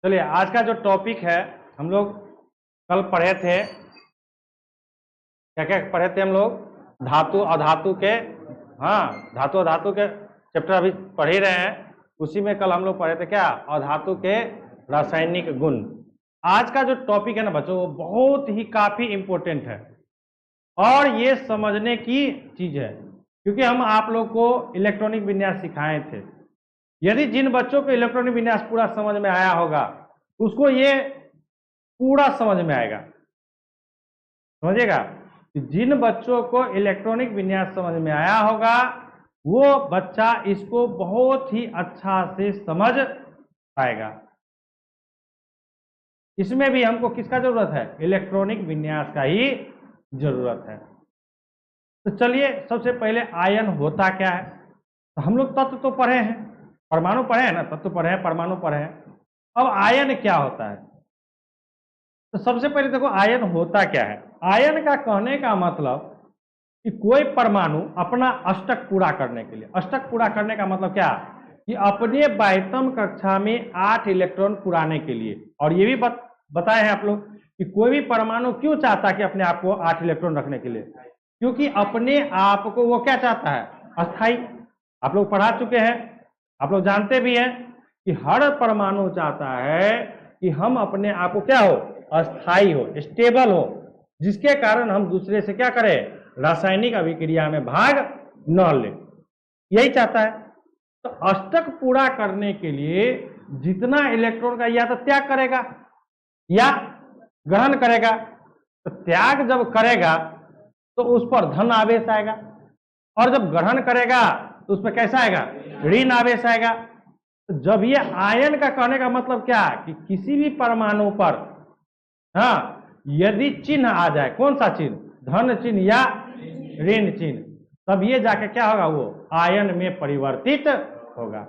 चलिए आज का जो टॉपिक है हम लोग कल पढ़े थे, क्या क्या पढ़े थे हम लोग? धातु अधातु के, धातु अधातु के चैप्टर अभी पढ़ ही रहे हैं। उसी में कल हम लोग पढ़े थे क्या, अधातु के रासायनिक गुण। आज का जो टॉपिक है ना बच्चों, वो बहुत ही काफी इंपॉर्टेंट है और ये समझने की चीज है, क्योंकि हम आप लोग को इलेक्ट्रॉनिक विन्यास सिखाए थे। यदि जिन बच्चों को इलेक्ट्रॉनिक विन्यास पूरा समझ में आया होगा उसको ये पूरा समझ में आएगा। समझिएगा कि जिन बच्चों को इलेक्ट्रॉनिक विन्यास समझ में आया होगा वो बच्चा इसको बहुत ही अच्छा से समझ पाएगा। इसमें भी हमको किसका जरूरत है? इलेक्ट्रॉनिक विन्यास का ही जरूरत है। तो चलिए सबसे पहले आयन होता क्या है। तो हम लोग तत्व तो पढ़े हैं, परमाणु पढ़े हैं ना, तत्व पढ़े हैं, परमाणु पढ़े हैं। अब आयन क्या होता है? तो सबसे पहले देखो आयन होता क्या है। आयन का कहने का मतलब कि कोई परमाणु अपना अष्टक पूरा करने के लिए, अष्टक पूरा करने का मतलब क्या कि अपने 22वीं कक्षा में 8 इलेक्ट्रॉन पुराने के लिए, और ये भी बताए हैं आप लोग कि कोई भी परमाणु क्यों चाहता है कि अपने आप को 8 इलेक्ट्रॉन रखने के लिए, क्योंकि अपने आप को वो क्या चाहता है? अस्थाई। आप लोग पढ़ा चुके हैं, आप लोग जानते भी हैं कि हर परमाणु चाहता है कि हम अपने आप को क्या हो? अस्थाई हो, स्टेबल हो, जिसके कारण हम दूसरे से क्या करें? रासायनिक अभिक्रिया में भाग न ले, यही चाहता है। तो अष्टक पूरा करने के लिए जितना इलेक्ट्रॉन का या तो त्याग करेगा या ग्रहण करेगा। तो त्याग जब करेगा तो उस पर धन आवेश आएगा, और जब ग्रहण करेगा तो उस पर कैसा आएगा? ऋण आवेश आएगा। तो जब ये आयन का कहने का मतलब क्या कि किसी भी परमाणु पर यदि चिन्ह आ जाए, कौन सा चिन्ह? धन चिन्ह या ऋण चिन्ह, तब ये जाके क्या होगा? वो आयन में परिवर्तित होगा।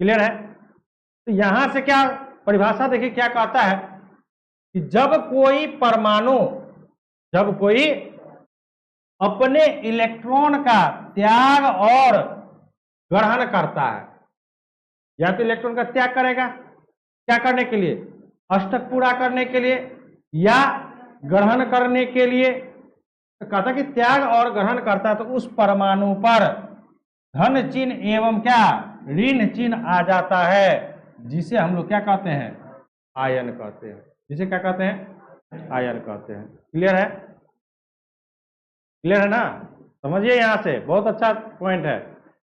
क्लियर है? तो यहां से क्या परिभाषा देखिए क्या कहता है कि जब कोई परमाणु, जब कोई अपने इलेक्ट्रॉन का त्याग और ग्रहण करता है, या तो इलेक्ट्रॉन का त्याग करेगा क्या करने के लिए? अष्टक पूरा करने के लिए, या ग्रहण करने के लिए। तो कहता कि त्याग और ग्रहण करता है तो उस परमाणु पर धन चिन्ह एवं क्या ऋण चिन्ह आ जाता है, जिसे हम लोग क्या कहते हैं? आयन कहते हैं। जिसे क्या कहते हैं? आयन कहते हैं। क्लियर है? क्लियर है ना? समझिए, यहां से बहुत अच्छा पॉइंट है।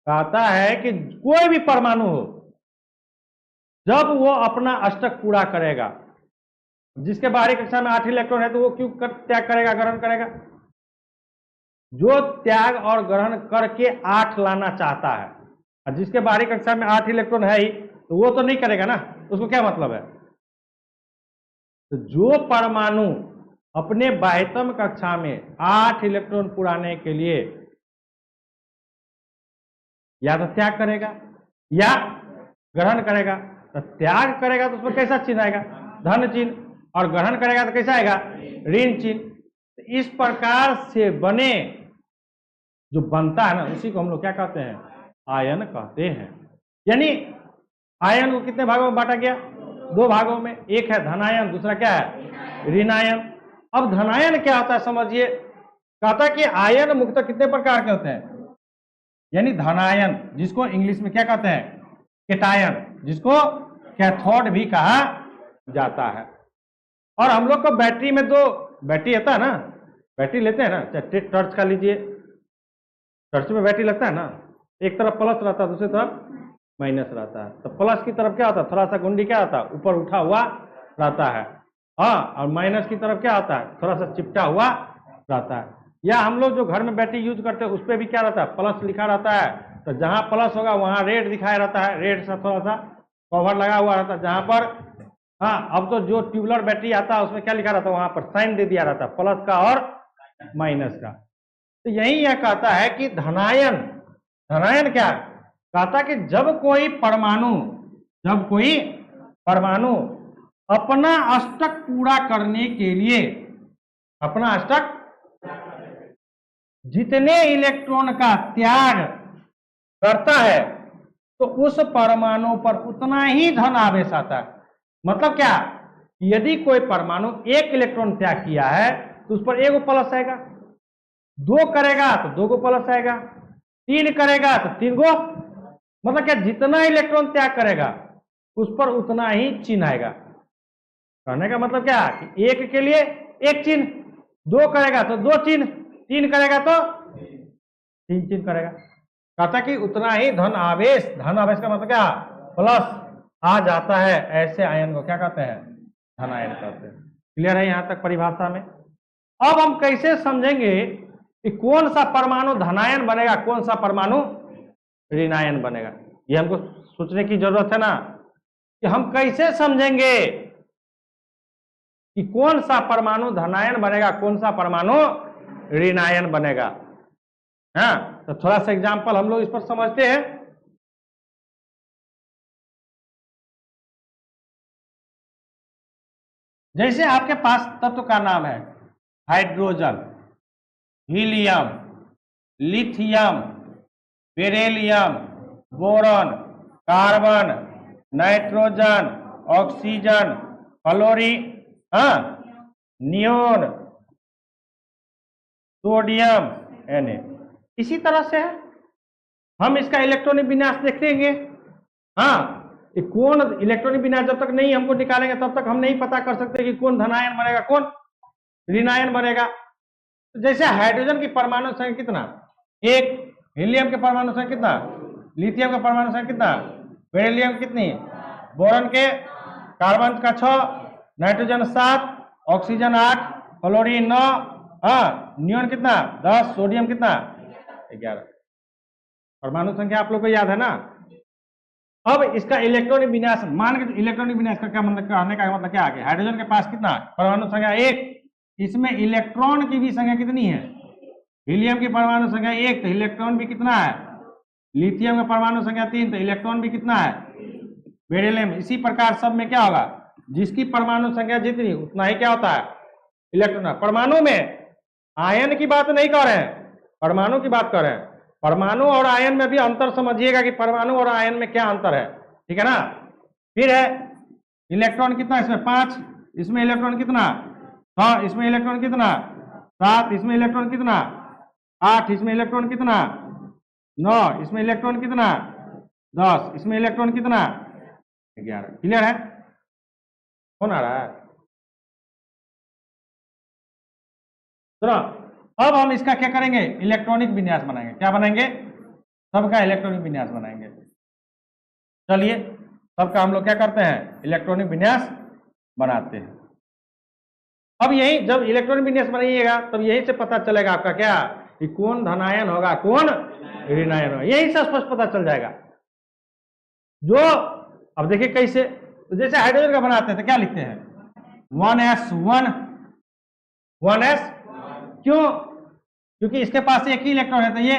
कहता है कि कोई भी परमाणु हो, जब वो अपना अष्टक पूरा करेगा, जिसके बाहरी कक्षा में 8 इलेक्ट्रॉन है, तो वो क्यों त्याग करेगा, ग्रहण करेगा? जो त्याग और ग्रहण करके 8 लाना चाहता है, और जिसके बाहरी कक्षा में 8 इलेक्ट्रॉन है ही, तो वो तो नहीं करेगा ना। उसको क्या मतलब है? तो जो परमाणु अपने 22वीं कक्षा में 8 इलेक्ट्रॉन पुराने के लिए या तो त्याग करेगा या ग्रहण करेगा। तो त्याग करेगा तो उसमें कैसा चिन्ह आएगा? धन चिन्ह। और ग्रहण करेगा तो कैसा आएगा? ऋण चिन्ह। इस प्रकार से बने जो बनता है ना, उसी को हम लोग क्या कहते हैं? आयन कहते हैं। यानी आयन को कितने भागों में बांटा गया? 2 भागों में। एक है धनायन, दूसरा क्या है? ऋणायन। अब धनायन क्या होता है समझिए। कहता कि आयन मुख्यतः कितने प्रकार के होते हैं? यानी धनायन, जिसको इंग्लिश में क्या कहते हैं? केटायन, जिसको कैथोड भी कहा जाता है। और हम लोग को बैटरी में 2 बैटरी आता है ना, बैटरी लेते हैं ना, चाहे टॉर्च का लीजिए, टॉर्च में बैटरी लगता है ना, एक तरफ प्लस रहता है, दूसरी तरफ माइनस रहता है। तो प्लस की तरफ क्या होता है? थोड़ा सा गुंडी क्या होता है? ऊपर उठा हुआ रहता है। और माइनस की तरफ क्या होता है? थोड़ा सा चिपटा हुआ रहता है। या हम लोग जो घर में बैटरी यूज करते हैं उस पर भी क्या रहता है? प्लस लिखा रहता है। तो जहां प्लस होगा वहां रेड दिखाया रहता है, रेड से थोड़ा सा कवर लगा हुआ रहता है। जहां पर अब तो जो ट्यूबुलर बैटरी आता है उसमें क्या लिखा रहता है? वहां पर साइन दे दिया रहता है, प्लस का और माइनस का। तो यही यह कहता है कि धनायन, धनायन क्या कहता कि जब कोई परमाणु अपना अष्टक पूरा करने के लिए, अपना अष्टक जितने इलेक्ट्रॉन का त्याग करता है तो उस परमाणु पर उतना ही धन आवेश आता है। मतलब क्या, यदि कोई परमाणु एक इलेक्ट्रॉन त्याग किया है तो उस पर एक प्लस आएगा, 2 करेगा तो 2 को प्लस आएगा, 3 करेगा तो 3 को, मतलब क्या, जितना इलेक्ट्रॉन त्याग करेगा उस पर उतना ही चिन्ह आएगा। कहने का मतलब क्या कि एक के लिए एक चिन्ह, 2 करेगा तो 2 चिन्ह, 3 करेगा तो 3 चिन्ह करेगा। कहता कि उतना ही धन आवेश का मतलब क्या, प्लस आ जाता है, ऐसे आयन को क्या कहते हैं, धन आयन कहते हैं। क्लियर है यहां तक परिभाषा में। अब हम कैसे समझेंगे कि कौन सा परमाणु धनायन बनेगा, कौन सा परमाणु ऋणायन बनेगा, ये हमको सोचने की जरूरत है ना, कि हम कैसे समझेंगे कि कौन सा परमाणु धनायन बनेगा, कौन सा परमाणु ऋणायन बनेगा। हाँ, तो थोड़ा सा एग्जांपल हम लोग इस पर समझते हैं। जैसे आपके पास तत्व का नाम है hydrogen, helium, lithium, beryllium, boron, carbon, nitrogen, oxygen, fluorine, neon, sodium, Na। इसी तरह से है, हम इसका इलेक्ट्रॉनिक विन्यास देखेंगे। कौन इलेक्ट्रॉनिक विन्यास जब तक नहीं हमको निकालेंगे तब तक हम नहीं पता कर सकते कि कौन धनायन बनेगा, कौन ऋणायन बनेगा। तो जैसे हाइड्रोजन की परमाणु संख्या कितना, 1, हीलियम के परमाणु संख्या कितना, लिथियम का परमाणु संख्या कितना, बेरिलियम कितनी, बोरॉन के, कार्बन का 6, नाइट्रोजन 7, ऑक्सीजन 8, फ्लोरीन 9, नियोन कितना 10, सोडियम कितना 11। परमाणु संख्या आप लोग को याद है ना। अब इसका इलेक्ट्रॉनिक विन्यास, मान के इलेक्ट्रॉनिक विन्यास का क्या मतलब, कहने का मतलब क्या आ गया, हाइड्रोजन के पास कितना परमाणु संख्या 1, इसमें इलेक्ट्रॉन की भी संख्या कितनी है, हीलियम की परमाणु संख्या 1 तो इलेक्ट्रॉन भी कितना है, लिथियम का परमाणु संख्या 3 तो इलेक्ट्रॉन भी कितना है, बेरिलियम। इसी प्रकार सब में क्या होगा, जिसकी परमाणु संख्या जितनी उतना ही क्या होता है इलेक्ट्रॉन। परमाणु में आयन की बात नहीं कर रहे हैं, परमाणु की बात कर रहे हैं। परमाणु और आयन में भी अंतर समझिएगा कि परमाणु और आयन में क्या अंतर है, ठीक है ना। फिर है इलेक्ट्रॉन कितना, इसमें 5, इसमें इलेक्ट्रॉन कितना 6, इसमें इलेक्ट्रॉन कितना 7, इसमें इलेक्ट्रॉन कितना 8, इसमें इलेक्ट्रॉन कितना 9, इसमें इलेक्ट्रॉन कितना 10, इसमें इलेक्ट्रॉन कितना 11। क्लियर है, कौन आ रहा है। तो अब हम इसका क्या करेंगे, इलेक्ट्रॉनिक विन्यास बनाएंगे। क्या बनाएंगे, सबका इलेक्ट्रॉनिक विन्यास बनाएंगे। चलिए सबका हम लोग क्या करते हैं, इलेक्ट्रॉनिक विन्यास बनाते हैं। अब यही जब इलेक्ट्रॉनिक विन्यास बनाइएगा तब यही से पता चलेगा आपका क्या, कि कौन धनायन होगा कौन ऋणायन होगा, यही से स्पष्ट पता चल जाएगा। जो अब देखिए कैसे, तो जैसे हाइड्रोजन का बनाते हैं तो क्या लिखते हैं 1s1, 1s, क्यों, क्योंकि इसके पास एक ही इलेक्ट्रॉन है तो ये।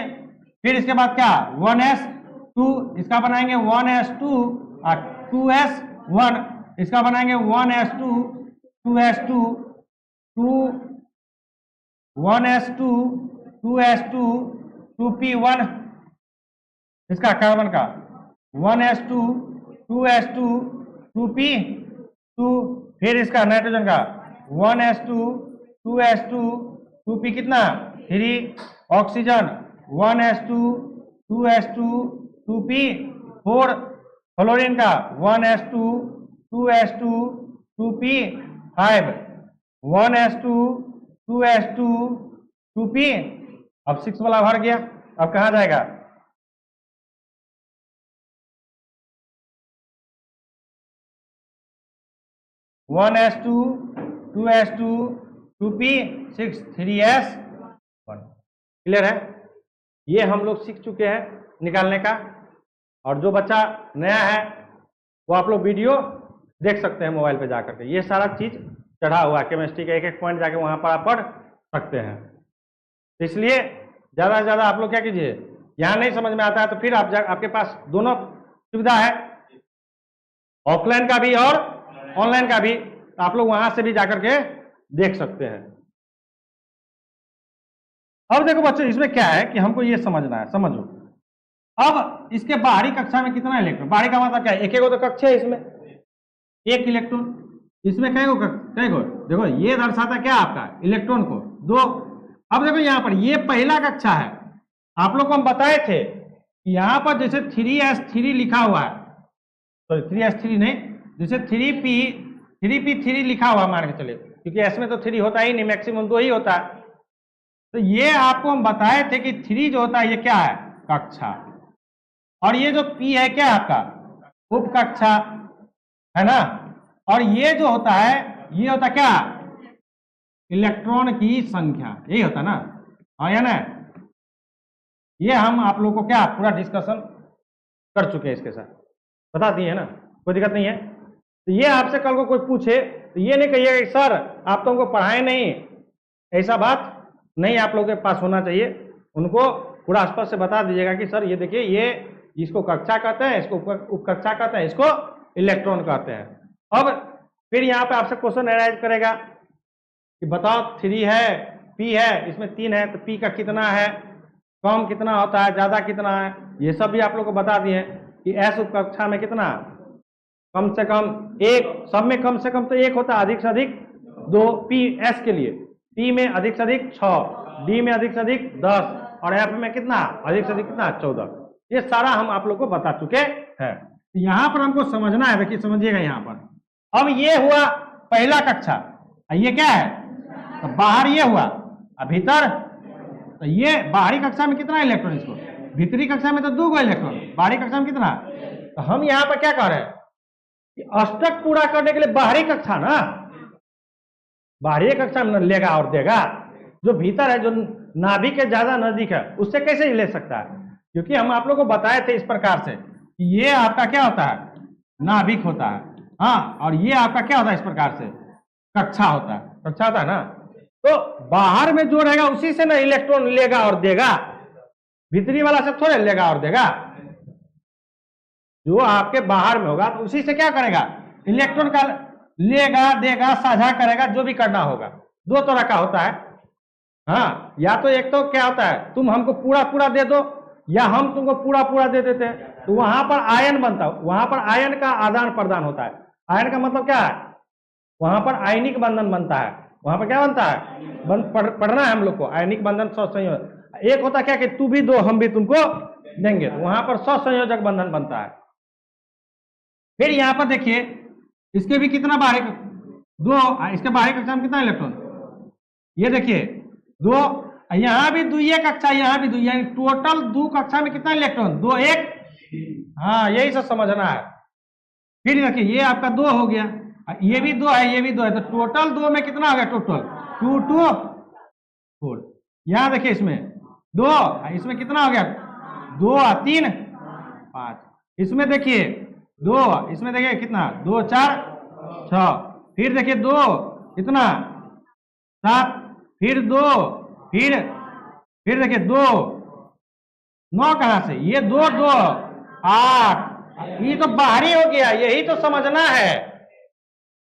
फिर इसके बाद क्या 1s2, इसका बनाएंगे 1s2 और 2s1, इसका बनाएंगे 1s2, 2s2, 1s2, 2s2, 2p1, इसका कार्बन का 1s2, 2s2, 2p2, फिर इसका नाइट्रोजन का 1s2, 2s2, 2p कितना 3, oxygen 1s2, 2s2, 2p4, fluorine का 1s2, 2s2, 2p5, 1s2, 2s2, 2p। अब 6 वाला भर गया, अब कहाँ जाएगा 1s2, 2s2, 2p6, 3s1। Clear है, ये हम लोग सीख चुके हैं निकालने का। और जो बच्चा नया है वो आप लोग वीडियो देख सकते हैं मोबाइल पे जाकर के, ये सारा चीज चढ़ा हुआ है केमिस्ट्री का, एक एक पॉइंट जाके वहां पर आप पढ़ सकते हैं। इसलिए ज्यादा से ज्यादा आप लोग क्या कीजिए, यहाँ नहीं समझ में आता है तो फिर आपके पास दोनों सुविधा है, ऑफलाइन का भी और ऑनलाइन का भी, तो आप लोग वहां से भी जाकर के देख सकते हैं। अब देखो बच्चों इसमें क्या है कि हमको ये समझना है, समझो। अब इसके बाहरी कक्षा में कितना इलेक्ट्रॉन, बाहरी का मतलब क्या है, एक एक तो कक्षा है इसमें, एक इलेक्ट्रॉन। इसमें कई गो देखो, ये दर्शाता क्या आपका इलेक्ट्रॉन को 2। अब देखो यहाँ पर ये पहला कक्षा है, आप लोग को हम बताए थे यहाँ पर जैसे 3s3 लिखा हुआ है, तो 3s3 नहीं, जैसे 3p3 लिखा हुआ मान के चले, क्योंकि एस में तो 3 होता ही नहीं, मैक्सिमम 2 ही होता है। तो ये आपको हम बताए थे कि 3 जो होता है ये क्या है, कक्षा, और ये जो p है क्या आपका उप कक्षा है ना, और ये जो होता है ये होता क्या, इलेक्ट्रॉन की संख्या, यही होता ना, हाँ या ना। ये हम आप लोगों को क्या पूरा डिस्कशन कर चुके हैं, इसके साथ बता दिए है ना, कोई दिक्कत नहीं है। तो ये आपसे कल को कोई पूछे तो ये नहीं कहिएगा कि सर आप तो हमको पढ़ाए नहीं, ऐसा बात नहीं आप लोगों के पास होना चाहिए। उनको पूरा स्पष्ट से बता दीजिएगा कि सर ये देखिए, ये इसको कक्षा कहते हैं, इसको उप कक्षा कहते हैं, इसको इलेक्ट्रॉन कहते हैं। अब फिर यहाँ पे आपसे क्वेश्चन अराइज करेगा कि बताओ 3 है, p है, इसमें 3 है, तो p का कितना है, कम कितना होता है, ज्यादा कितना है, ये सब भी आप लोग को बता दिए कि s उप कक्षा में कितना, कम से कम 1, सब में कम से कम तो 1 होता है, अधिक से अधिक 2, p s के लिए, p में अधिक से अधिक 6, d में अधिक से अधिक 10, और f में कितना अधिक से अधिक कितना 14। ये सारा हम आप लोग को बता चुके हैं। यहाँ पर हमको समझना है, देखिए समझिएगा यहाँ पर। अब ये हुआ पहला कक्षा, ये क्या है, तो बाहर ये हुआ, अब भीतर, तो ये बाहरी कक्षा में कितना इलेक्ट्रॉन, इसको भीतरी कक्षा में तो 2 गो इलेक्ट्रॉन, बाहरी कक्षा में कितना। तो हम यहाँ पर क्या कर रहे हैं कि अष्टक पूरा करने के लिए बाहरी कक्षा ना, बाहरी कक्षा में लेगा और देगा, जो भीतर है, जो नाभि के ज्यादा नजदीक है, उससे कैसे ले सकता है, क्योंकि हम आप लोग को बताए थे इस प्रकार से कि ये आपका क्या होता है, नाभिक होता है, हाँ, और ये आपका क्या होता है, इस प्रकार से कक्षा होता है, कक्षा होता है ना। तो बाहर में जो रहेगा उसी से ना इलेक्ट्रॉन लेगा और देगा, भीतरी वाला से थोड़े लेगा और देगा। जो आपके बाहर में होगा तो उसी से क्या करेगा, इलेक्ट्रॉन का लेगा देगा, साझा करेगा, जो भी करना होगा। 2 तरह का होता है, हाँ, या तो एक तो क्या होता है तुम हमको पूरा पूरा दे दो, या हम तुमको पूरा पूरा दे देते हैं, तो वहां पर आयन बनता है, वहां पर आयन का आदान प्रदान होता है। आयन का मतलब क्या है, वहां पर आयनिक बंधन बनता है, वहां पर क्या बनता है, पढ़ना है हम लोग को, आयनिक बंधन सहसंयोजक। एक होता क्या कि तू भी दो हम भी तुमको देंगे, तो वहां पर सहसंयोजक बंधन बनता है। फिर यहां पर देखिए इसके भी कितना बाहरी 2, इसके बाहरी कक्षा में कितना इलेक्ट्रॉन, ये देखिए 2, यहां भी 2 कक्षा, यहां भी 2, यानी टोटल 2 कक्षा में कितना इलेक्ट्रॉन, 2 1, हाँ यही सब समझना है। फिर देखिए ये आपका 2 हो गया, ये भी 2 है, ये भी 2 है, तो टोटल 2 में कितना हो गया, टोटल 2 2 4। यहां देखिए इसमें 2, इसमें कितना हो गया, 2 3 5, इसमें देखिए 2, इसमें देखिए कितना 2 4 6, फिर देखिए 2 कितना 7, फिर 2, फिर देखिए 2 9 कहां से, ये 2 2 8, ये तो बाहरी हो गया। यही तो समझना है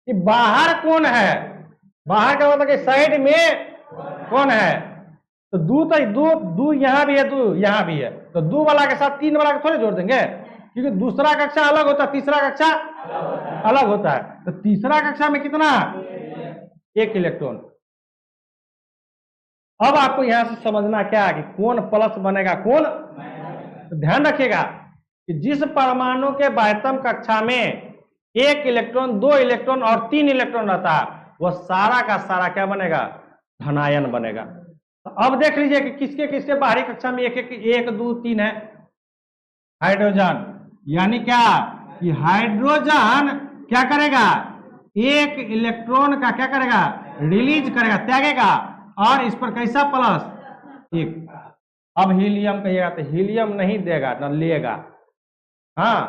कि बाहर कौन है, बाहर का मतलब कि साइड में कौन है। तो 2 यहां भी है, 2 यहां भी है, तो 2 वाला के साथ 3 वाला के थोड़े जोड़ देंगे, क्योंकि दूसरा कक्षा अलग होता है, तीसरा कक्षा अलग होता है। तो तीसरा कक्षा में कितना, 1 इलेक्ट्रॉन। अब आपको यहां से समझना क्या है कि कौन प्लस बनेगा कौन। तो ध्यान रखिएगा कि जिस परमाणु के बाह्यतम कक्षा में 1 इलेक्ट्रॉन 2 इलेक्ट्रॉन और 3 इलेक्ट्रॉन रहता है, वह सारा का सारा क्या बनेगा, धनायन बनेगा। तो अब देख लीजिए कि किसके किसके बाहरी कक्षा में 1 2 3 है, हाइड्रोजन, यानी क्या कि हाइड्रोजन क्या करेगा, 1 इलेक्ट्रॉन का क्या करेगा, रिलीज करेगा, त्यागेगा, और इस पर कैसा प्लस 1। अब हीलियम कहिएगा तो हीलियम नहीं देगा न लेगा, हाँ,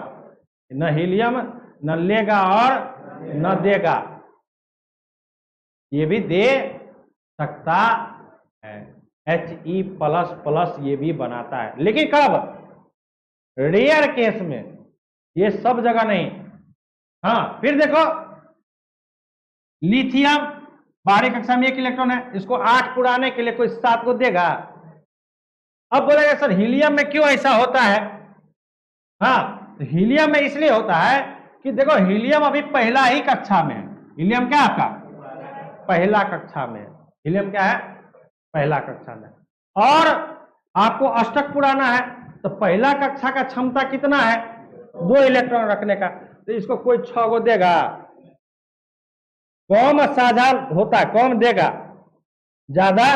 न हीलियम न लेगा और न देगा, ये भी दे सकता है, He++ ये भी बनाता है, लेकिन कब, रेयर केस में, ये सब जगह नहीं। हाँ, फिर देखो लिथियम बाहरी कक्षा में 1 इलेक्ट्रॉन है, इसको 8 पुराने के लिए कोई 7 को देगा। अब बोलेगा सर हीलियम में क्यों ऐसा होता है, हाँ, तो हीलियम में इसलिए होता है कि कि देखो हीलियम अभी पहला ही कक्षा में है। हीलियम क्या आपका पहला कक्षा में है। हीलियम क्या है पहला कक्षा में। और आपको अष्टक पुराना है तो पहला कक्षा का क्षमता कितना है 2 इलेक्ट्रॉन रखने का। तो इसको कोई 6 गो देगा, कम साझा होता है, कम देगा, ज्यादा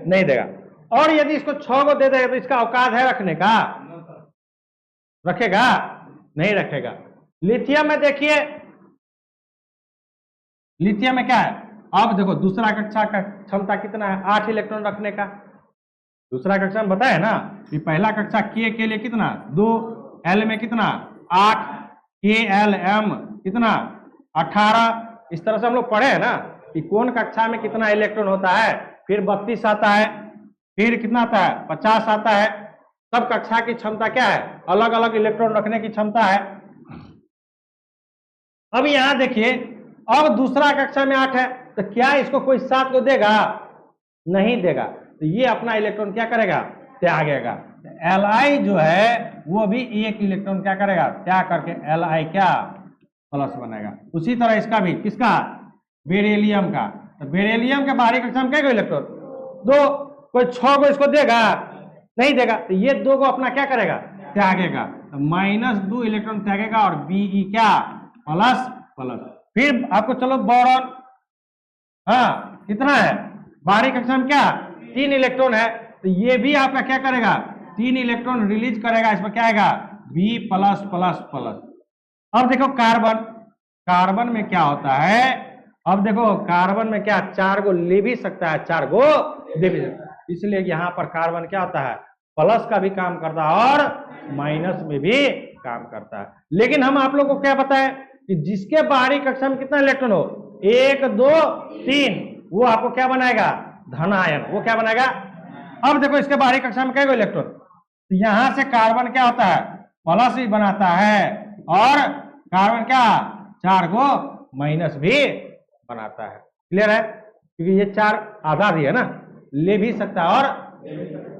नहीं देगा। और यदि इसको 6 गो दे देगा तो इसका औकात है रखने का, रखेगा नहीं रखेगा। लिथियम में देखिए, लिथियम में क्या है, अब देखो दूसरा कक्षा का क्षमता कितना है 8 इलेक्ट्रॉन रखने का। दूसरा कक्षा में बताया ना कि पहला कक्षा के लिए कितना 2, एल में कितना 8, के एल एम कितना 18। इस तरह से हम लोग पढ़े हैं ना कि कौन कक्षा में कितना इलेक्ट्रॉन होता है। फिर 32 आता है, फिर कितना आता है 50 आता है। सब कक्षा की क्षमता क्या है, अलग अलग इलेक्ट्रॉन रखने की क्षमता है। अब यहां देखिए, अब दूसरा कक्षा में 8 है तो क्या इसको कोई 7 को देगा, नहीं देगा। तो ये अपना इलेक्ट्रॉन क्या करेगा, त्यागेगा। Li जो है वो भी एक इलेक्ट्रॉन क्या करेगा, त्याग करके Li क्या प्लस बनेगा। उसी तरह इसका भी, किसका, बेरिलियम का। तो बेरिलियम के बाहरी कक्षा में क्या इलेक्ट्रॉन 2, कोई 6 को इसको देगा, नहीं देगा। तो ये 2 को अपना क्या करेगा, त्यागेगा। तो -2 इलेक्ट्रॉन त्यागेगा और Be क्या प्लस प्लस। फिर आपको चलो बोरॉन, हाँ कितना है बाहरी कक्षा में क्या 3 इलेक्ट्रॉन है। तो ये भी आपका क्या करेगा 3 इलेक्ट्रॉन रिलीज करेगा। इसमें क्या आएगा बी प्लस प्लस प्लस। अब देखो कार्बन, कार्बन में क्या होता है, अब देखो कार्बन में क्या 4 को ले भी सकता है, 4 को दे भी सकता है। इसलिए यहां पर कार्बन क्या होता है प्लस का भी काम करता है और माइनस में भी काम करता है। लेकिन हम आप लोग को क्या बताएं कि जिसके बाहरी कक्षा में कितना इलेक्ट्रॉन हो 1 2 3, वो आपको क्या बनाएगा धन आयन, वो क्या बनाएगा। अब देखो इसके बाहरी कक्षा में क्या इलेक्ट्रॉन, तो यहां से कार्बन क्या होता है प्लस भी बनाता है और कार्बन क्या 4 को माइनस भी बनाता है। क्लियर है, क्योंकि ये 4 आधा भी है ना, ले भी सकता है और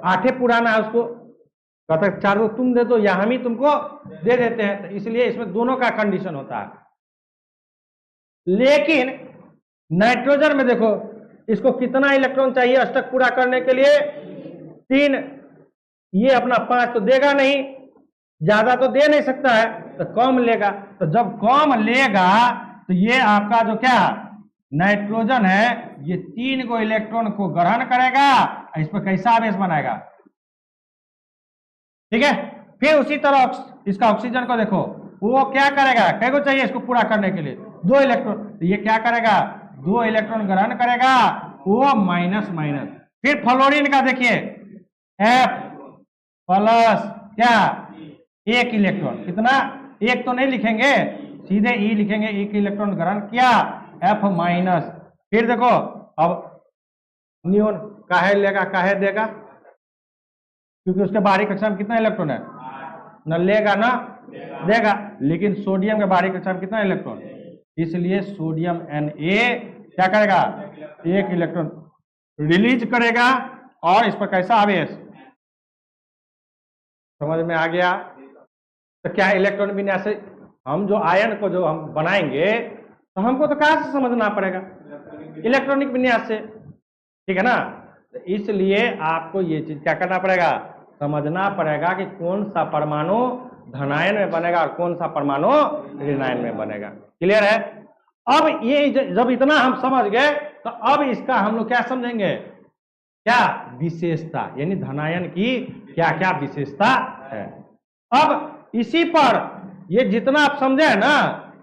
8 पुराना है, उसको कहता है 4 को तुम दे दो या हम ही तुमको दे देते हैं। तो इसलिए इसमें दोनों का कंडीशन होता है। लेकिन नाइट्रोजन में देखो इसको कितना इलेक्ट्रॉन चाहिए अष्टक पूरा करने के लिए 3। ये अपना 5 तो देगा नहीं, ज्यादा तो दे नहीं सकता है, तो कम लेगा। तो जब कम लेगा तो ये आपका जो क्या नाइट्रोजन है ये 3 को इलेक्ट्रॉन को ग्रहण करेगा, इस पर कैसा आवेश बनाएगा। ठीक है, फिर उसी तरह इसका ऑक्सीजन को देखो, वो क्या करेगा, कै को चाहिए इसको पूरा करने के लिए 2 इलेक्ट्रॉन, तो ये क्या करेगा 2 इलेक्ट्रॉन ग्रहण करेगा, वो माइनस माइनस। फिर फ्लोरीन का देखिए F प्लस क्या 1 इलेक्ट्रॉन, कितना 1 तो नहीं लिखेंगे, सीधे E लिखेंगे, 1 इलेक्ट्रॉन ग्रहण किया F माइनस। फिर देखो अब नियोन काहे लेगा, काहे देगा, क्योंकि उसके बाहरी कक्षा में कितना इलेक्ट्रॉन है, न लेगा ना देगा। लेकिन सोडियम के बाहरी कक्षा में कितना इलेक्ट्रॉन, इसलिए सोडियम Na क्या करेगा 1 इलेक्ट्रॉन रिलीज करेगा और इस पर कैसा आवेश, समझ में आ गया। तो क्या इलेक्ट्रॉन विन्यास से हम जो आयन को जो हम बनाएंगे तो हमको तो कहां से समझना पड़ेगा, इलेक्ट्रॉनिक विन्यास से, ठीक है ना। तो इसलिए आपको ये चीज क्या करना पड़ेगा, समझना पड़ेगा कि कौन सा परमाणु धनायन में बनेगा और कौन सा परमाणु ऋणायन में बनेगा। क्लियर है। अब ये जब इतना हम समझ गए तो अब इसका हम लोग क्या समझेंगे, क्या विशेषता, यानी धनायन की क्या क्या विशेषता है। अब इसी पर ये जितना आप समझे ना,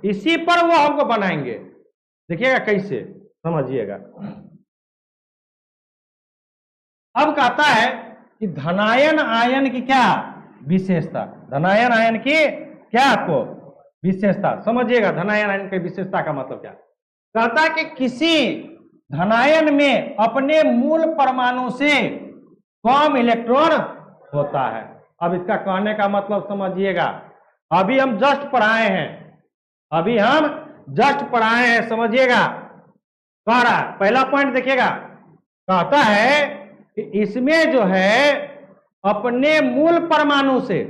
इसी पर वो हमको बनाएंगे। देखिएगा कैसे, समझिएगा। अब कहता है कि धनायन आयन की क्या विशेषता, धनायन आयन की क्या आपको विशेषता, समझिएगा धनायन आयन की विशेषता का मतलब क्या। कहता है कि किसी धनायन में अपने मूल परमाणु से कम इलेक्ट्रॉन होता है। अब इसका कहने का मतलब समझिएगा, अभी हम जस्ट पढ़ाए हैं, अभी हम जस्ट पढ़ाए हैं, समझिएगा। कह रहा पहला पॉइंट देखिएगा, कहता है कि इसमें जो है अपने मूल परमाणु से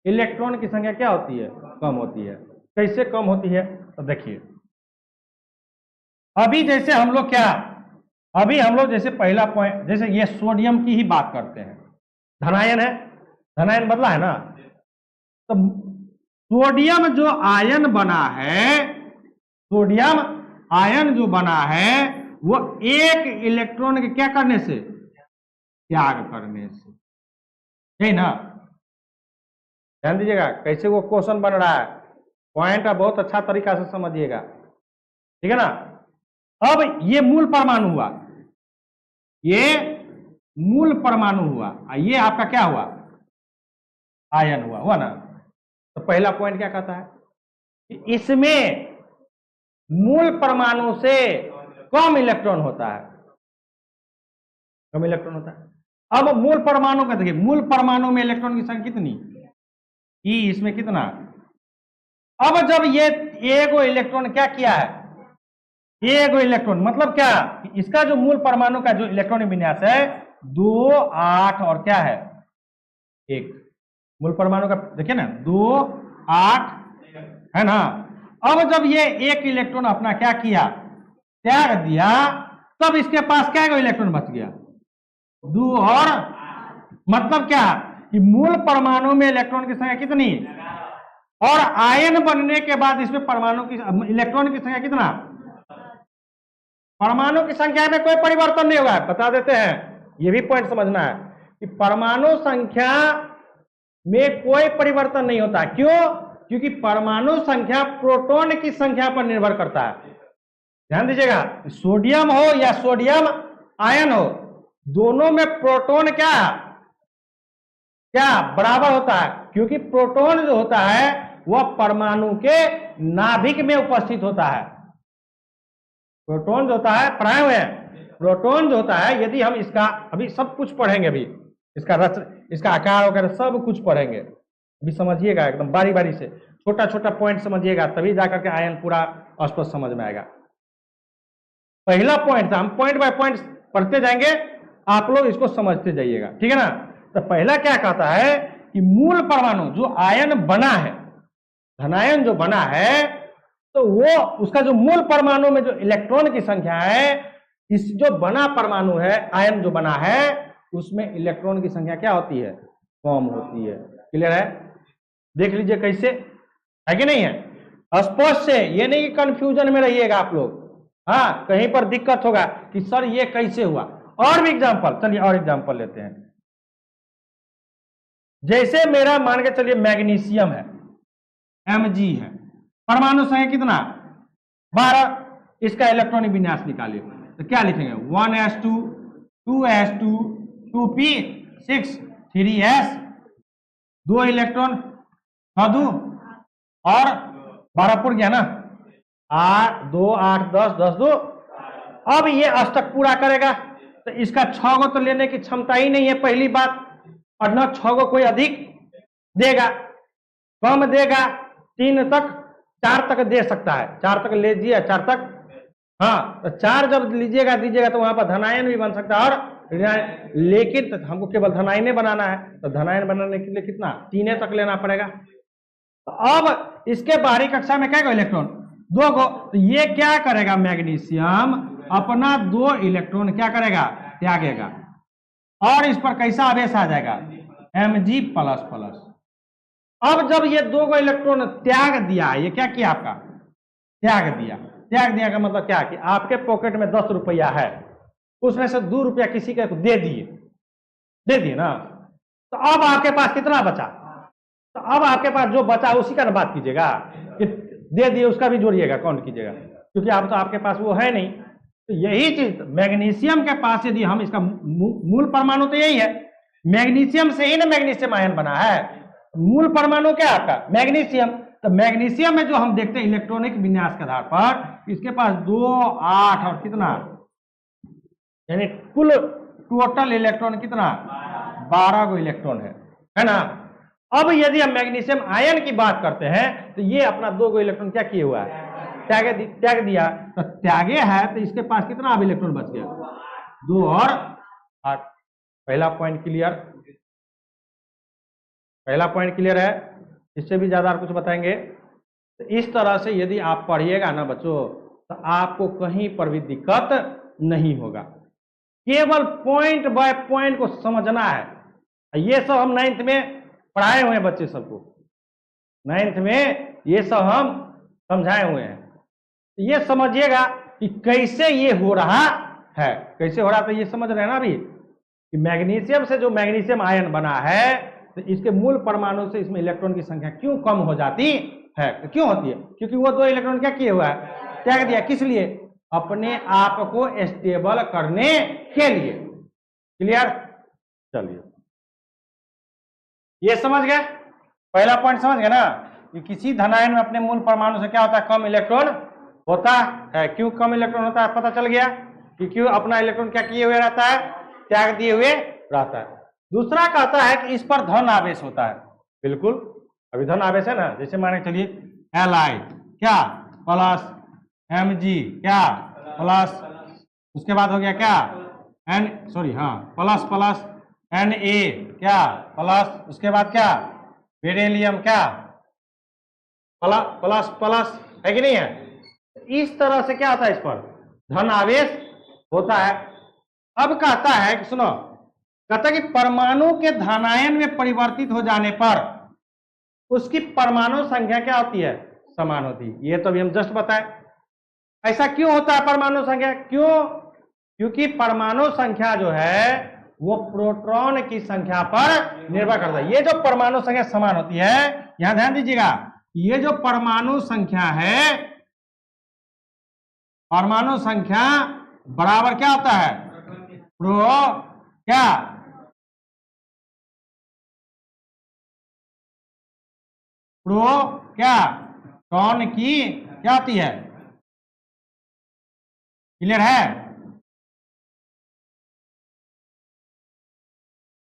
इलेक्ट्रॉन की संख्या क्या होती है, कम होती है। कैसे कम होती है? तो देखिए, अभी जैसे हम लोग क्या, अभी हम लोग जैसे पहला पॉइंट, जैसे ये सोडियम की ही बात करते हैं, धनायन है, धनायन बदला है ना, तो सोडियम जो आयन बना है, सोडियम आयन जो बना है वो एक इलेक्ट्रॉन के क्या करने से, त्याग करने से, यही ना? ध्यान दीजिएगा कैसे वो क्वेश्चन बन रहा है, पॉइंट आप बहुत अच्छा तरीका से समझिएगा, ठीक है ना? अब ये मूल परमाणु हुआ, ये मूल परमाणु हुआ, ये आपका क्या हुआ, आयन हुआ ना? तो पहला पॉइंट क्या कहता है कि इसमें मूल परमाणु से कम इलेक्ट्रॉन होता है, कम इलेक्ट्रॉन होता है। अब मूल परमाणु का देखिए, मूल परमाणु में इलेक्ट्रॉन की संख्या कितनी, ई, इसमें कितना? अब जब ये एगो इलेक्ट्रॉन क्या किया है, एगो इलेक्ट्रॉन मतलब क्या, इसका जो मूल परमाणु का जो इलेक्ट्रॉनिक विन्यास है 2, 8 और क्या है 1, मूल परमाणु का देखिए ना 2, 8 है ना। अब जब ये एक इलेक्ट्रॉन अपना क्या किया, त्याग दिया, तब इसके पास क्या इलेक्ट्रॉन बच गया, 2 और, मतलब क्या कि मूल परमाणु में इलेक्ट्रॉन की संख्या कितनी, और आयन बनने के बाद इसमें परमाणु की इलेक्ट्रॉन की संख्या कितना, परमाणु की संख्या में कोई परिवर्तन नहीं होगा। बता देते हैं, यह भी पॉइंट समझना है कि परमाणु संख्या में कोई परिवर्तन नहीं होता। क्यों? क्योंकि परमाणु संख्या प्रोटॉन की संख्या पर निर्भर करता है। ध्यान दीजिएगा, सोडियम हो या सोडियम आयन हो, दोनों में प्रोटॉन क्या क्या बराबर होता है, क्योंकि प्रोटॉन जो होता है वह परमाणु के नाभिक में उपस्थित होता है। प्रोटॉन जो होता है, पढ़ाए हुए हैं, प्रोटॉन जो होता है, यदि हम इसका अभी सब कुछ पढ़ेंगे, अभी इसका इसका आकार वगैरह सब कुछ पढ़ेंगे, अभी समझिएगा एकदम बारी बारी से, छोटा छोटा पॉइंट समझिएगा, तभी जाकर के आयन पूरा स्पष्ट समझ में आएगा। पहला पॉइंट था, हम पॉइंट बाय पॉइंट पढ़ते जाएंगे, आप लोग इसको समझते जाइएगा, ठीक है ना। तो पहला क्या कहता है कि मूल परमाणु जो आयन बना है, धनायन जो बना है, तो वो उसका जो मूल परमाणु में जो इलेक्ट्रॉन की संख्या है, इस जो बना परमाणु है, आयन जो बना है, उसमें इलेक्ट्रॉन की संख्या क्या होती है, कम होती है। क्लियर है? देख लीजिए कैसे है कि नहीं है, स्पष्ट से, ये नहीं कि कंफ्यूजन में रहिएगा आप लोग, हाँ कहीं पर दिक्कत होगा कि सर ये कैसे हुआ। और भी एग्जांपल, चलिए और एग्जांपल लेते हैं। जैसे मेरा मान के चलिए मैग्नीशियम है, Mg है, परमाणु संख्या कितना 12, इसका इलेक्ट्रॉनिक विन्यास निकालिए, तो क्या लिखेंगे 1s2 2s2 2p6 3s, 2 electron 2 और 12 पुर गया ना, 8 2 8 10 10 2। अब ये अष्टक पूरा करेगा, तो इसका 6 गो तो लेने की क्षमता ही नहीं है पहली बात, और न 6 गो कोई अधिक देगा, कम देगा, 3 तक 4 तक दे सकता है, 4 तक लीजिए, 4 तक, हाँ तो 4 जब लीजिएगा दीजिएगा तो वहां पर धनायन भी बन सकता है, और लेकिन तो हमको केवल धनायन बनाना है, तो धनायन बनाने के लिए कितना 3 तक लेना पड़ेगा। तो अब इसके बाहरी कक्षा में क्या इलेक्ट्रॉन 2 गो, तो ये क्या करेगा, मैग्नीशियम अपना 2 इलेक्ट्रॉन क्या करेगा, त्यागेगा, और इस पर कैसा आवेश आ जाएगा Mg++। अब जब ये 2 गो इलेक्ट्रॉन त्याग दिया, ये क्या किया आपका, त्याग दिया, त्याग दिया का मतलब क्या कि आपके पॉकेट में 10 रुपया है, उसमें से 2 रुपया किसी के दे दिए ना, तो अब आपके पास कितना बचा, तो अब आपके पास जो बचा उसी का ना बात कीजिएगा, कि दे दिए उसका भी जोड़िएगा, काउंट कीजिएगा, क्योंकि अब तो आपके पास वो है नहीं। तो यही चीज मैग्नीशियम के पास, यदि हम इसका मूल परमाणु तो यही है, मैग्नीशियम से ही ना मैग्नीशियम आयन बना है, मूल परमाणु क्या आपका मैग्नीशियम। तो मैग्नीशियम में जो हम देखते हैं इलेक्ट्रॉनिक विन्यास के आधार पर, इसके पास 2 8 और कितना, यानी कुल टोटल इलेक्ट्रॉन कितना 12 गो इलेक्ट्रॉन है ना। अब यदि हम मैग्नीशियम आयन की बात करते हैं, तो ये अपना 2 गो इलेक्ट्रॉन क्या किए हुआ है, त्याग दिया, तो त्यागे है, तो इसके पास कितना अब इलेक्ट्रॉन बच गया 2 और 8। पहला पॉइंट क्लियर, पहला पॉइंट क्लियर है, इससे भी ज्यादा और कुछ बताएंगे तो इस तरह से यदि आप पढ़िएगा ना बच्चों, तो आपको कहीं पर भी दिक्कत नहीं होगा। केवल पॉइंट बाय पॉइंट को समझना है। ये सब हम 9th में पढ़ाए हुए हैं बच्चे सबको, 9th में ये सब हम समझाए हुए हैं। तो ये समझिएगा कि कैसे ये हो रहा है, कैसे हो रहा। तो ये समझ रहे हैं ना अभी कि मैग्नीशियम से जो मैग्नीशियम आयन बना है, तो इसके मूल परमाणु से इसमें इलेक्ट्रॉन की संख्या क्यों कम हो जाती है? तो क्यों होती है? क्योंकि वो 2 इलेक्ट्रॉन क्या किए हुआ है, त्याग दिया। किस लिए? अपने आप को स्टेबल करने के लिए। क्लियर? चलिए, ये समझ गए, पहला पॉइंट समझ गए ना कि किसी धनायन में अपने मूल परमाणु से क्या होता है, कम इलेक्ट्रॉन होता है। क्यों कम इलेक्ट्रॉन होता है पता चल गया कि क्यों अपना इलेक्ट्रॉन क्या किए हुए रहता है, त्याग दिए हुए रहता है। दूसरा कहता है कि इस पर धन आवेश होता है। बिल्कुल, अभी धन आवेश है ना, जैसे माने चलिए Li क्या प्लस Mg क्या प्लस, उसके बाद हो गया क्या प्लस प्लस Na क्या प्लस, उसके बाद क्या बेरिलियम क्या प्लस प्लस, है कि नहीं है? इस तरह से क्या होता है, इस पर धन आवेश होता है। अब कहता है कि सुनो, कहता है कि परमाणु के धनायन में परिवर्तित हो जाने पर उसकी परमाणु संख्या क्या होती है, समान होती है। ये तो अभी हम जस्ट बताएं। ऐसा क्यों होता है परमाणु संख्या? क्यों? क्योंकि परमाणु संख्या जो है वो प्रोटॉन की संख्या पर निर्भर करता है। ये जो परमाणु संख्या समान होती है, यहां ध्यान दीजिएगा, ये जो परमाणु संख्या है, परमाणु संख्या बराबर क्या होता है, प्रोटॉन की क्या होती है। क्लियर है?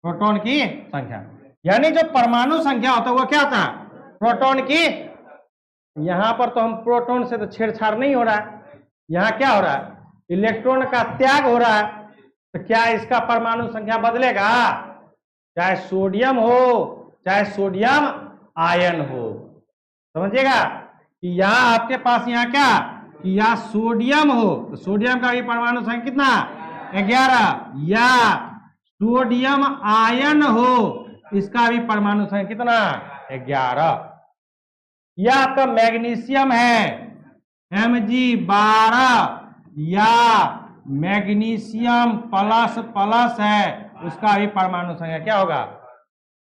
प्रोटॉन की संख्या, यानी जो परमाणु संख्या होता है वो क्या होता है, प्रोटॉन की। यहां पर तो हम प्रोटॉन से तो छेड़छाड़ नहीं हो रहा है, यहां क्या हो रहा है, इलेक्ट्रॉन का त्याग हो रहा है। तो क्या इसका परमाणु संख्या बदलेगा? चाहे सोडियम हो, चाहे सोडियम आयन हो। समझिएगा कि यहां आपके पास यहाँ क्या, कि यहाँ सोडियम हो, तो सोडियम का भी परमाणु संख्या कितना, 11, या सोडियम आयन हो, इसका भी परमाणु संख्या कितना, 11। यह आपका मैग्नीशियम है, Mg12, या मैग्नीशियम प्लस प्लस है, उसका भी परमाणु संख्या क्या होगा।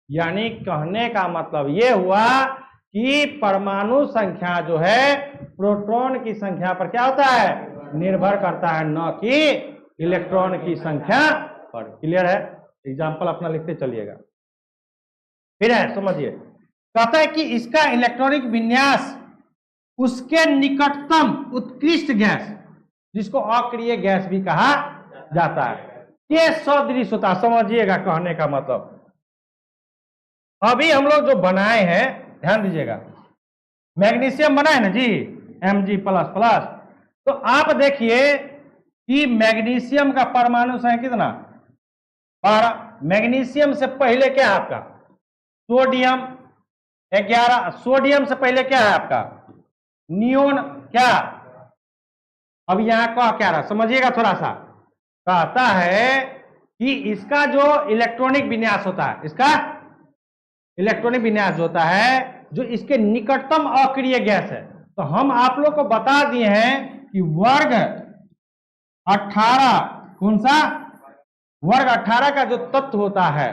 यानी कहने का मतलब यह हुआ कि परमाणु संख्या जो है प्रोटॉन की संख्या पर क्या होता है, निर्भर करता है, न कि इलेक्ट्रॉन की संख्या पर। क्लियर है? एग्जाम्पल अपना लिखते चलिएगा। फिर है, समझिए, कहता है कि इसका इलेक्ट्रॉनिक विन्यास उसके निकटतम उत्कृष्ट गैस, जिसको अक्रिय गैस भी कहा जाता है, ये सदृश होता है। समझिएगा कहने का मतलब। अभी हम लोग जो बनाए हैं, ध्यान दीजिएगा, मैग्नीशियम बना है ना जी, Mg++। तो आप देखिए कि मैग्नीशियम का परमाणु संख्या कितना, 12। मैग्नीशियम से पहले क्या है आपका, सोडियम 11। सोडियम से पहले क्या है आपका, नियोन क्या। अब यहां कह क्या रहा, समझिएगा थोड़ा सा। कहता है कि इसका जो इलेक्ट्रॉनिक विन्यास होता है, इसका इलेक्ट्रॉनिक विन्यास जो होता है, जो इसके निकटतम अक्रिय गैस है, तो हम आप लोग को बता दिए हैं कि वर्ग 18, कौन सा, वर्ग 18 का जो तत्व होता है,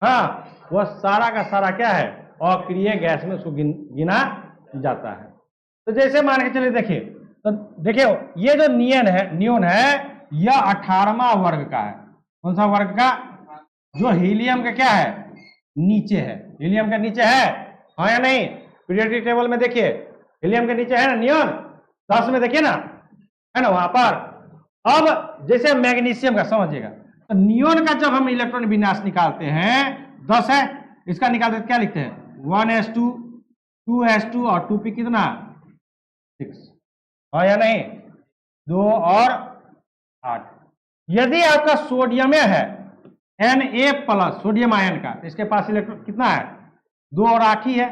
हाँ, वह सारा का सारा क्या है, अक्रिय गैस में उसको गिना जाता है। तो जैसे मान के चलिए, देखिए, तो देखिए ये जो नियोन है यह 18वां वर्ग का है। कौन सा वर्ग का, जो हीलियम का क्या है, नीचे है। हीलियम का नीचे है, हाँ या नहीं? पीरियोडिक टेबल में देखिए, हीलियम के नीचे है ना नियोन, 10 में देखिए ना, है ना वहां पर। अब जैसे मैग्नीशियम का समझिएगा, तो नियोन का जब हम इलेक्ट्रॉन विन्यास निकालते हैं, 10 है, इसका निकालते क्या लिखते हैं, 1s2, 2s2 और 2p कितना, 6, हाँ या नहीं? 2 और 8। यदि आपका सोडियम है Na+, सोडियम आयन का, इसके पास इलेक्ट्रॉन कितना है, 2 और 8 ही है,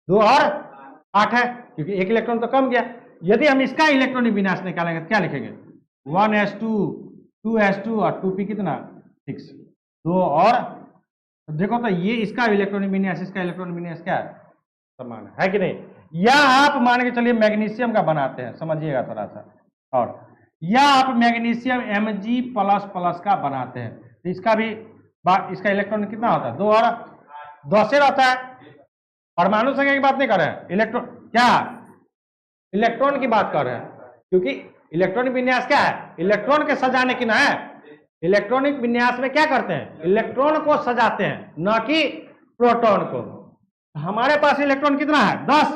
2 और 8 है, क्योंकि एक इलेक्ट्रॉन तो कम गया। यदि हम इसका इलेक्ट्रॉनिक विन्यास निकालेंगे तो क्या लिखेंगे? 1s2 2s2 और 2p कितना 6। दो और देखो तो ये इसका इलेक्ट्रॉनिक विन्यास इसका इलेक्ट्रॉनिक विन्यास क्या है? समान है कि नहीं? या आप मान के चलिए मैग्नीशियम का बनाते हैं, समझिएगा थोड़ा सा, और या आप मैग्नीशियम Mg++ का बनाते हैं तो इसका भी इसका इलेक्ट्रॉन कितना होता है? 2 और 10 से रहता है। परमाणु संख्या की बात नहीं कर रहे हैं, इलेक्ट्रॉन क्या इलेक्ट्रॉन की बात कर रहे हैं, क्योंकि इलेक्ट्रॉनिक विन्यास क्या है? इलेक्ट्रॉन के सजाने की ना है। इलेक्ट्रॉनिक विन्यास में क्या करते हैं? इलेक्ट्रॉन को सजाते हैं, न कि प्रोटॉन को। हमारे पास इलेक्ट्रॉन कितना है? 10।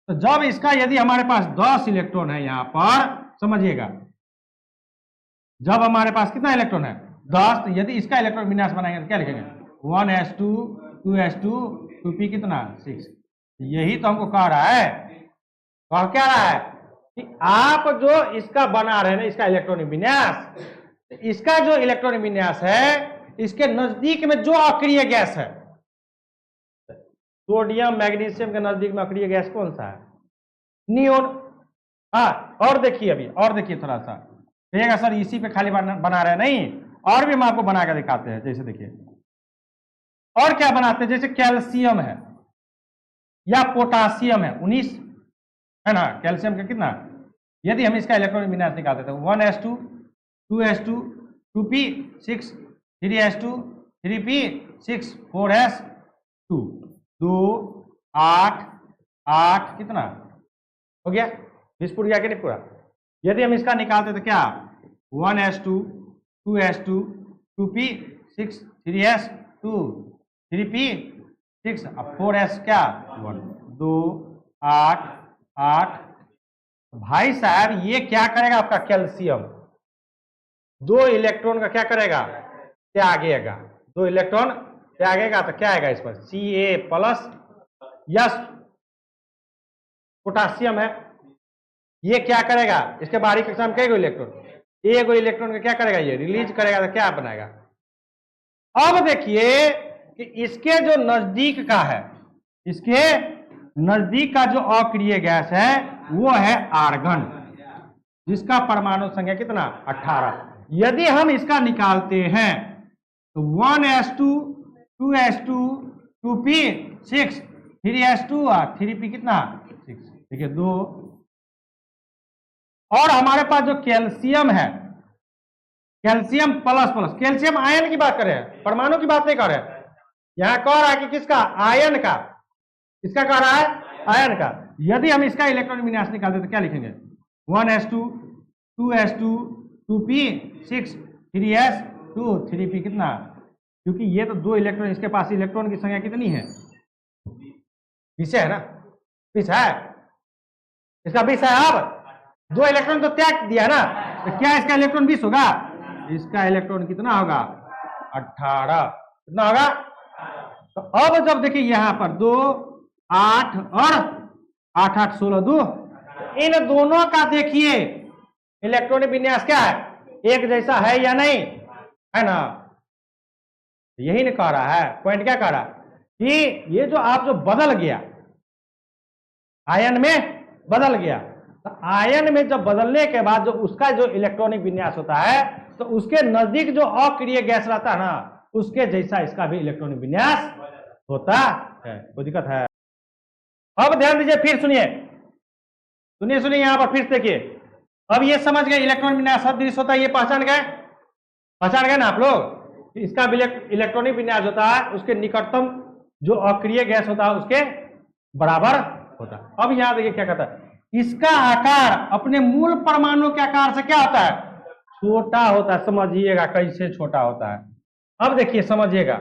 तो जब इसका यदि हमारे पास 10 इलेक्ट्रॉन है यहां पर, समझिएगा, जब हमारे पास कितना इलेक्ट्रॉन है? 10, तो यदि इसका इलेक्ट्रॉन विन्यास बनाएंगे तो क्या लिखेंगे? 1s2 2s2 2p कितना 6। यही तो हमको कह रहा है। कह क्या रहा है कि आप जो इसका बना रहे हैं इसका इलेक्ट्रॉनिक विन्यास, इसका जो इलेक्ट्रॉनिक विन्यास है इसके नजदीक में जो अक्रिय गैस है, सोडियम मैग्नीशियम के नजदीक में अक्रिय गैस कौन सा है? नियोन। हाँ, और देखिए अभी, और देखिए थोड़ा सा कहिएगा सर इसी पे खाली बना रहे नहीं, और भी हम आपको बना कर दिखाते हैं। जैसे देखिए और क्या बनाते हैं, जैसे कैल्शियम है या पोटासियम है 19 है ना, कैल्शियम का कितना, यदि हम इसका इलेक्ट्रॉनिक विन्यास निकालते हैं 1s2 2s2 2p 6 3s2 3p 6 4s2 2 8 8 कितना हो गया? 20 फुट गया कि नहीं पूरा? यदि हम इसका निकालते तो क्या 1s2 2s2 2p 6 3s2 3p 6 अब 4s क्या 1 2 8 8। भाई साहब ये क्या करेगा? आपका कैल्शियम 2 इलेक्ट्रॉन का क्या करेगा? त्यागेगा। 2 इलेक्ट्रॉन त्यागेगा तो क्या आएगा इस पर? Ca+। यस, पोटासियम है, ये क्या करेगा? इसके बाहरी कक्षा में कई इलेक्ट्रॉन, एक इलेक्ट्रॉन का क्या करेगा? ये रिलीज करेगा तो क्या बनाएगा? अब देखिए कि इसके जो नजदीक का है, इसके नजदीक का जो अक्रिय गैस है वो है आर्गन, जिसका परमाणु संख्या कितना 18। यदि हम इसका निकालते हैं तो 1s2 2s2 2p 6 3s2 और 3p कितना 6, ठीक है 2। और हमारे पास जो कैल्शियम है, कैल्शियम ++, कैल्शियम आयन की बात कर रहे हैं, परमाणु की बात नहीं कर रहे हैं। यहां कह रहा है कि किसका? आयन का। इसका कह रहा है आयन का। यदि हम इसका इलेक्ट्रॉनिक विन्यास निकालते तो क्या लिखेंगे? 1s2 2s2 2p 6 3s2 3p कितना, क्योंकि ये तो 2 इलेक्ट्रॉन, इसके पास इलेक्ट्रॉन की संख्या कितनी है? 20 है ना, 20 है, इसका 20 है। अब 2 इलेक्ट्रॉन तो त्याग दिया ना, तो क्या इसका इलेक्ट्रॉन 20 होगा? इसका इलेक्ट्रॉन कितना होगा? 18। कितना होगा? तो अब जब देखिए यहां पर 2 8 और 8 8 16 2, इन दोनों का देखिए इलेक्ट्रॉनिक विन्यास क्या है? एक जैसा है या नहीं है ना? यही नहीं कह रहा है, पॉइंट क्या कह रहा कि ये जो आप जो बदल गया, आयन में बदल गया, तो आयन में जब बदलने के बाद जो उसका जो इलेक्ट्रॉनिक विन्यास होता है तो उसके नजदीक जो अक्रिय गैस रहता है ना, उसके जैसा इसका भी इलेक्ट्रॉनिक विन्यास होता है। कोई दिक्कत है? अब ध्यान दीजिए, फिर सुनिए सुनिए सुनिए, यहां पर फिर देखिए। अब ये समझ गए इलेक्ट्रॉनिक विन्यास सदृश होता है, ये पहचान गए ना आप लोग? इसका इलेक्ट्रॉनिक विन्यास होता है उसके निकटतम जो अक्रिय गैस होता है उसके बराबर होता है। अब यहां देखिए क्या कहता है, इसका आकार अपने मूल परमाणु के आकार से क्या होता है? छोटा होता है। समझिएगा कैसे छोटा होता है। अब देखिए समझिएगा,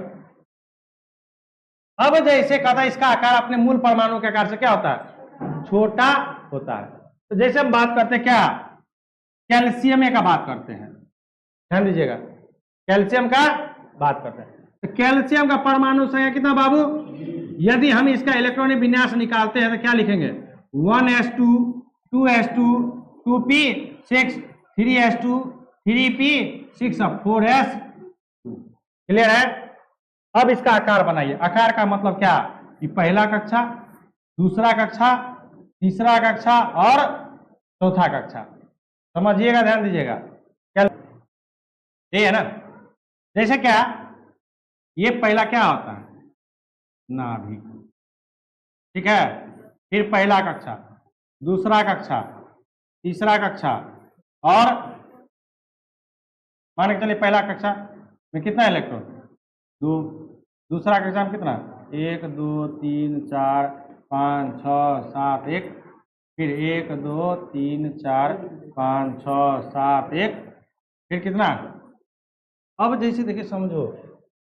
अब जैसे कहता है इसका आकार अपने मूल परमाणु के आकार से क्या होता है? छोटा होता है। तो जैसे हम बात करते हैं क्या, कैल्शियम का बात करते हैं, ध्यान दीजिएगा, कैल्शियम का बात करते हैं। तो कैल्शियम का परमाणु संख्या कितना बाबू? यदि हम इसका इलेक्ट्रॉनिक विन्यास निकालते हैं तो क्या लिखेंगे? 1s2 2s2 2p 6 3s2 3p 6 और 4s2। क्लियर है? अब इसका आकार बनाइए। आकार का मतलब क्या? कि पहला कक्षा, दूसरा कक्षा तीसरा कक्षा और चौथा कक्षा। समझिएगा, ध्यान दीजिएगा। क्या ये है ना, जैसे क्या, ये पहला क्या होता है, नाभिक, ठीक है। फिर पहला कक्षा, दूसरा कक्षा, तीसरा कक्षा, और मान के चलिए पहला कक्षा में कितना इलेक्ट्रॉन, 2। दूसरा कक्षा में कितना, 1 2 3 4 5 6 7 1। फिर 1 2 3 4 5 6 7 1। फिर कितना, अब जैसे देखिए, समझो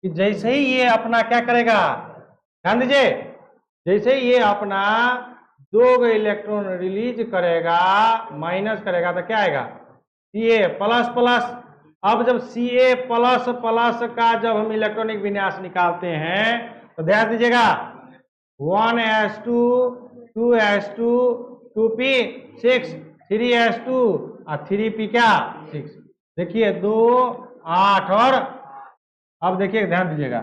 कि जैसे ही ये अपना क्या करेगा, ध्यान दीजिए, जैसे ही ये अपना 2 इलेक्ट्रॉन रिलीज करेगा, माइनस करेगा, तो क्या आएगा, Ca प्लस प्लस। अब जब Ca प्लस प्लस का जब हम इलेक्ट्रॉनिक विन्यास निकालते हैं तो ध्यान दीजिएगा, 1s2 2s2 2p 6 3s2 और 3p क्या 6। देखिए 2 8 और अब देखिए ध्यान दीजिएगा,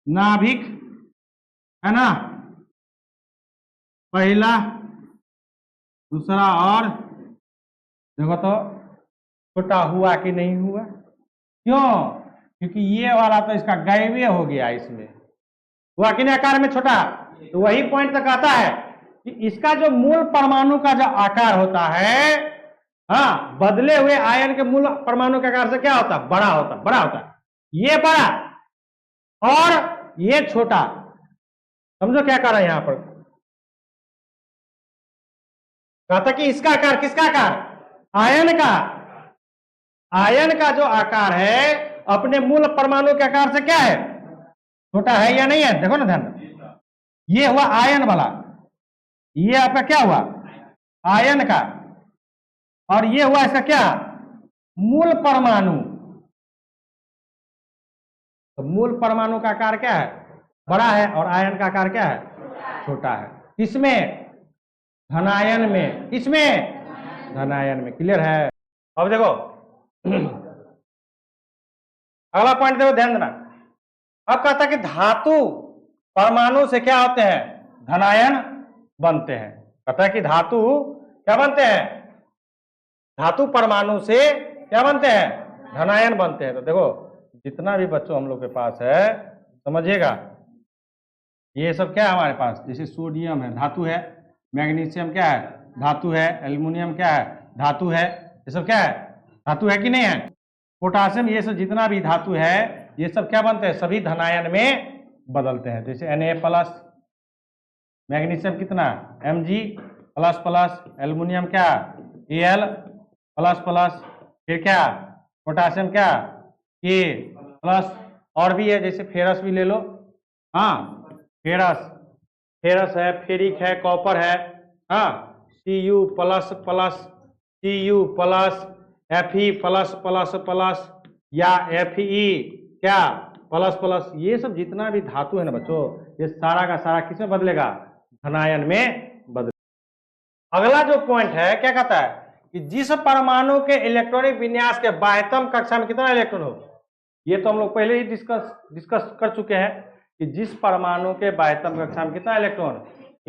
नाभिक है ना, पहला दूसरा, और देखो तो छोटा हुआ कि नहीं हुआ, क्यों, क्योंकि ये वाला तो इसका गायबीय हो गया, इसमें हुआ कि नहीं आकार में छोटा। तो वही पॉइंट तक आता है कि इसका जो मूल परमाणु का जो आकार होता है, हाँ, बदले हुए आयन के मूल परमाणु के आकार से क्या होता है, बड़ा होता है, बड़ा होता है। ये बड़ा और ये छोटा। समझो क्या कर रहा है यहां पर, कहता कि इसका आकार, किसका आकार, आयन का। आयन का जो आकार है अपने मूल परमाणु के आकार से क्या है, छोटा है या नहीं है। देखो ना ध्यान, ये हुआ आयन वाला, ये आपका क्या हुआ, आयन का, और ये हुआ इसका क्या, मूल परमाणु। तो मूल परमाणु का आकार क्या है, बड़ा है, और आयन का आकार क्या है, छोटा है। किसमें, धनायन में। किसमें, धनायन में। क्लियर है। अब देखो अगला पॉइंट देखो, ध्यान देना। अब कहता है कि धातु परमाणु से क्या होते हैं, धनायन बनते हैं। कहता है कि धातु क्या बनते हैं, धातु परमाणु से क्या बनते हैं, धनायन बनते हैं। तो देखो जितना भी बच्चों हम लोग के पास है, समझिएगा, ये सब क्या है हमारे पास, जैसे सोडियम है, धातु है, मैग्नीशियम क्या है, धातु है, एल्युमिनियम क्या है, धातु है, ये सब क्या है, धातु है कि नहीं है। पोटासियम, ये सब जितना भी धातु है, ये सब क्या बनते हैं, सभी धनायन में बदलते हैं। जैसे Na+, मैग्नीशियम कितना, Mg++, एल्युमिनियम क्या, Al++, फिर क्या, पोटासियम क्या, K+, और भी है, जैसे फेरस भी ले लो, हाँ, फेरस है, फेरिक है, कॉपर है, हाँ, Cu++, Fe+++, या Fe क्या ++, ये सब जितना भी धातु है ना बच्चों, ये सारा का सारा किसमें बदलेगा, धनायन में बदलेगा। अगला जो पॉइंट है क्या कहता है कि जिस परमाणु के इलेक्ट्रॉनिक विन्यास के बाह्यतम कक्षा में कितना इलेक्ट्रॉन हो, ये तो हम लोग पहले ही डिस्कस कर चुके हैं कि जिस परमाणु के बाह्यतम कक्षा में कितना इलेक्ट्रॉन,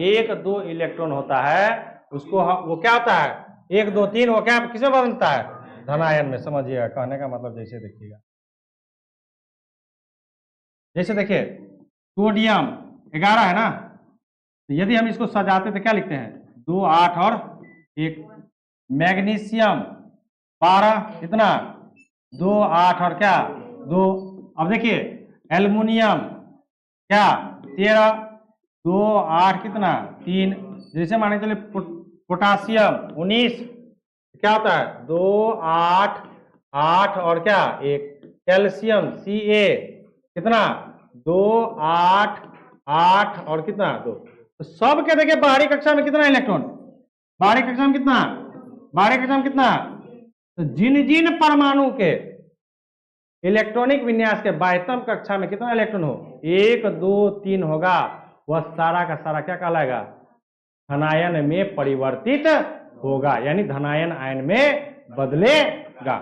1 2 इलेक्ट्रॉन होता है, उसको वो क्या होता है, 1 2 3, वो क्या किसमें बदलता है, धनायन में। समझिएगा, कहने का मतलब जैसे देखिएगा, जैसे देखिए सोडियम 11 है ना, तो यदि हम इसको सजाते तो क्या लिखते हैं, 2 8 और 1। मैग्नीशियम 12, कितना, 2 8 और क्या 2। अब देखिए एल्युमिनियम क्या 13, 2 8 कितना 3। जैसे माने चलिए पोटासियम 19, क्या होता है 2 8 8 और क्या 1। कैल्शियम Ca कितना 2 8 8 और कितना 2। तो सब के देखिए बाहरी कक्षा में कितना इलेक्ट्रॉन, बाहरी कक्षा में कितना, बाहरी कक्षा में कितना। तो जिन जिन परमाणु के इलेक्ट्रॉनिक विन्यास के बाह्यतम कक्षा में कितना इलेक्ट्रॉन हो, 1 2 3 होगा, वह सारा का सारा क्या कहलाएगा, धनायन में परिवर्तित होगा, यानी धनायन आयन में बदलेगा।